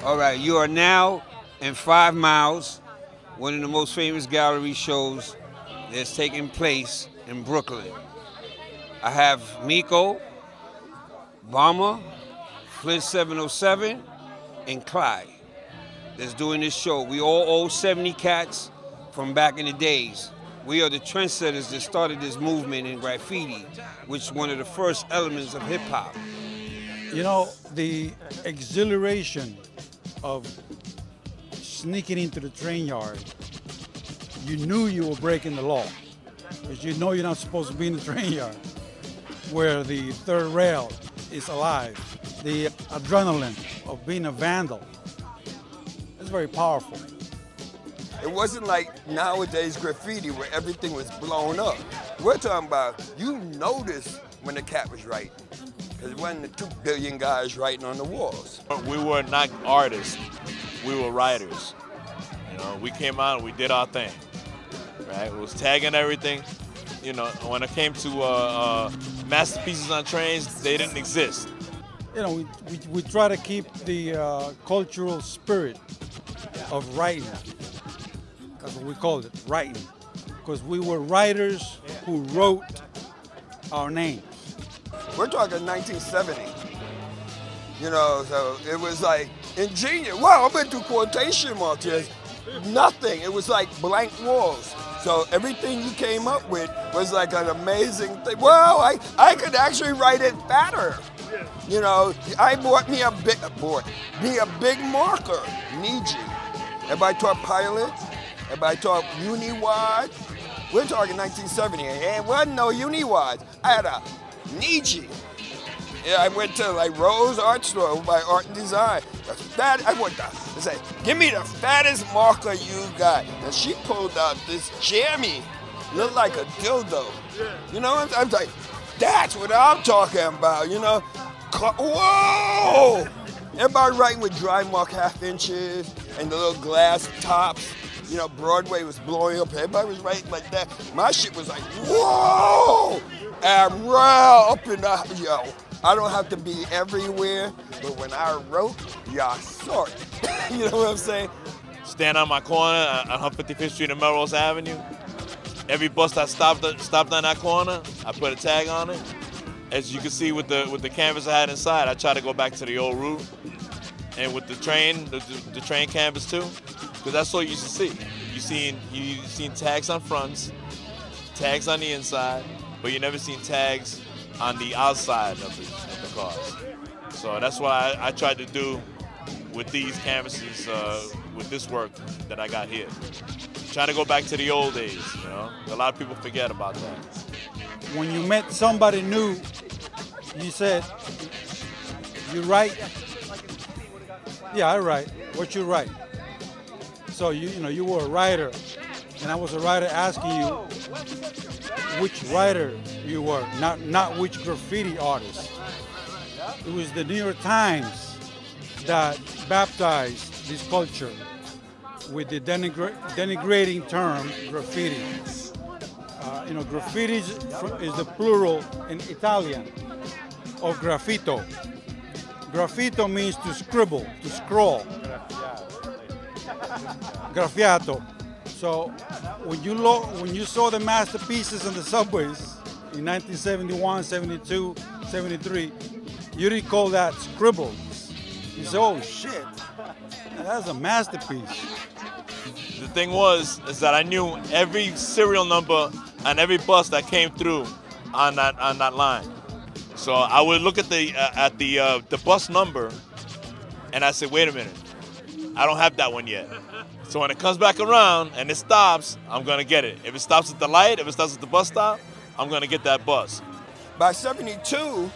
All right, you are now in 5 Miles, one of the most famous gallery shows that's taking place in Brooklyn. I have Miko, Bomber, Flint 707, and Clyde that's doing this show. We all owe 70 cats from back in the days. We are the trendsetters that started this movement in graffiti, which is one of the first elements of hip hop. You know, the exhilaration of sneaking into the train yard, you knew you were breaking the law, because you know you're not supposed to be in the train yard where the third rail is alive. The adrenaline of being a vandal is very powerful. It wasn't like nowadays graffiti where everything was blown up. We're talking about, you noticed when the cat was writing, because it wasn't the 2 billion guys writing on the walls. We were not artists, we were writers. You know, we came out and we did our thing, right? It was tagging everything. You know, when it came to masterpieces on trains, they didn't exist. You know, we try to keep the cultural spirit of writing. That's what we called it, writing. Because we were writers who wrote our names. We're talking 1970. You know, so it was like ingenious. Wow, I went through quotation marks. There's nothing. It was like blank walls. So everything you came up with was like an amazing thing. Well, I could actually write it fatter. You know, I bought me a big marker, Niji. Everybody taught pilots. Everybody taught Uniwad. We're talking 1970. It wasn't no Uniwad. I had a Niji. Yeah, I went to like Rose Art Store by Art and Design. I went to say, give me the fattest marker you got. And she pulled out this jammy, looked like a dildo. You know what I'm like, that's what I'm talking about, you know? Whoa! Everybody writing with dry mark 1/2 inches and the little glass tops. You know, Broadway was blowing up. Everybody was writing like that. My shit was like, whoa! And raw up in the, yo. I don't have to be everywhere, but when I wrote, y'all saw it. You know what I'm saying? Stand on my corner on 155th Street and Melrose Avenue. Every bus that stopped on that corner, I put a tag on it. As you can see with the canvas I had inside, I try to go back to the old route. And with the train, the train canvas too, because that's all you used to see. You seen tags on fronts, tags on the inside, but you never seen tags on the outside of the cars. So that's what I tried to do with these canvases, with this work that I got here. Trying to go back to the old days, you know? A lot of people forget about that. When you met somebody new, you said, you write? Yeah, I write. What you write? So you were a writer, and I was a writer asking you which writer you were, not which graffiti artist. It was the New York Times that baptized this culture with the denigrating term graffiti. Graffiti is the plural in Italian of graffito. Graffito means to scribble, to scroll. Graffiato. So when you saw the masterpieces on the subways in 1971, 72, 73, you didn't call that scribbles. You said, oh shit, that's a masterpiece. The thing is that I knew every serial number on every bus that came through on that line. So I would look at the bus number, and I said, wait a minute, I don't have that one yet. So when it comes back around and it stops, I'm gonna get it. If it stops at the light, if it stops at the bus stop, I'm gonna get that bus. By 72,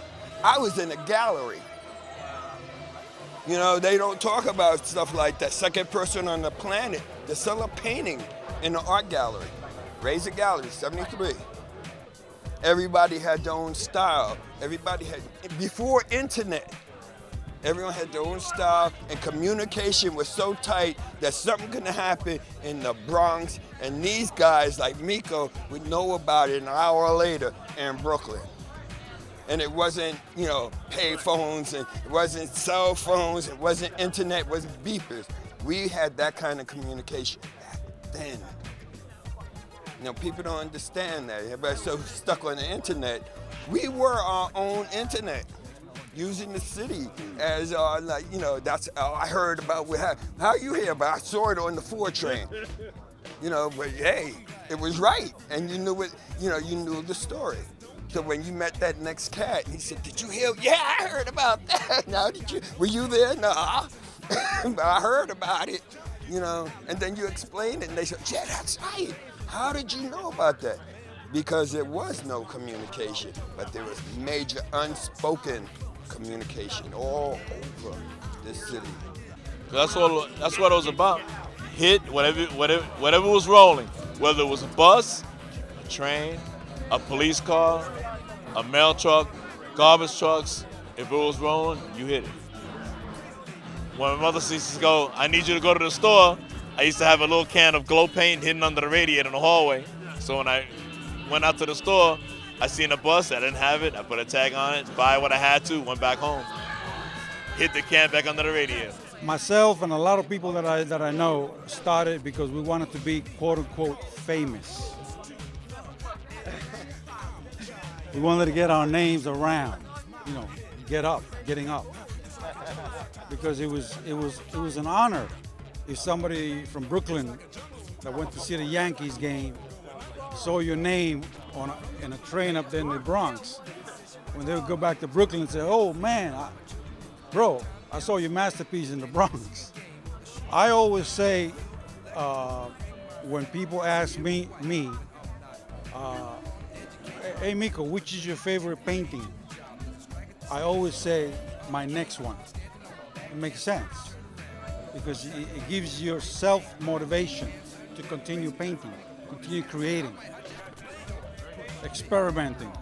I was in a gallery. You know, they don't talk about stuff like that. Second person on the planet to sell a painting in the art gallery. Razor Gallery, 73. Everybody had their own style. Everybody had, before internet, everyone had their own style, and communication was so tight that something could happen in the Bronx, and these guys like Miko would know about it an hour later in Brooklyn. And it wasn't, you know, pay phones, and it wasn't cell phones, it wasn't internet, it wasn't beepers. We had that kind of communication back then. You know, people don't understand that. Everybody's so stuck on the internet. We were our own internet, using the city as like, you know, that's I heard about how you hear about. I saw it on the 4 train. You know, but hey, it was right, and you knew it. You know, you knew the story. So when you met that next cat, and he said, "Did you hear? Yeah, I heard about that. Now, were you there? Nah, but I heard about it. You know." And then you explained it, and they said, "Yeah, that's right. How did you know about that?" Because there was no communication, but there was major unspoken communication all over this city. That's what it was about. Hit whatever was rolling, whether it was a bus, a train, a police car, a mail truck, garbage trucks. If it was rolling, you hit it. When my mother used to go, "I need you to go to the store," I used to have a little can of glow paint hidden under the radiator in the hallway. So when I went out to the store, I seen a bus, I didn't have it, I put a tag on it, buy what I had to, went back home. Hit the can back under the radiator. Myself and a lot of people that I know started because we wanted to be quote unquote famous. We wanted to get our names around, you know, getting up. Because it was an honor if somebody from Brooklyn that went to see the Yankees game saw your name in a train up there in the Bronx. When they would go back to Brooklyn and say, "Oh man, bro, I saw your masterpiece in the Bronx." I always say, when people ask me, "Hey Miko, which is your favorite painting?" I always say, "My next one." It makes sense because it gives yourself motivation to continue painting, continue creating, experimenting.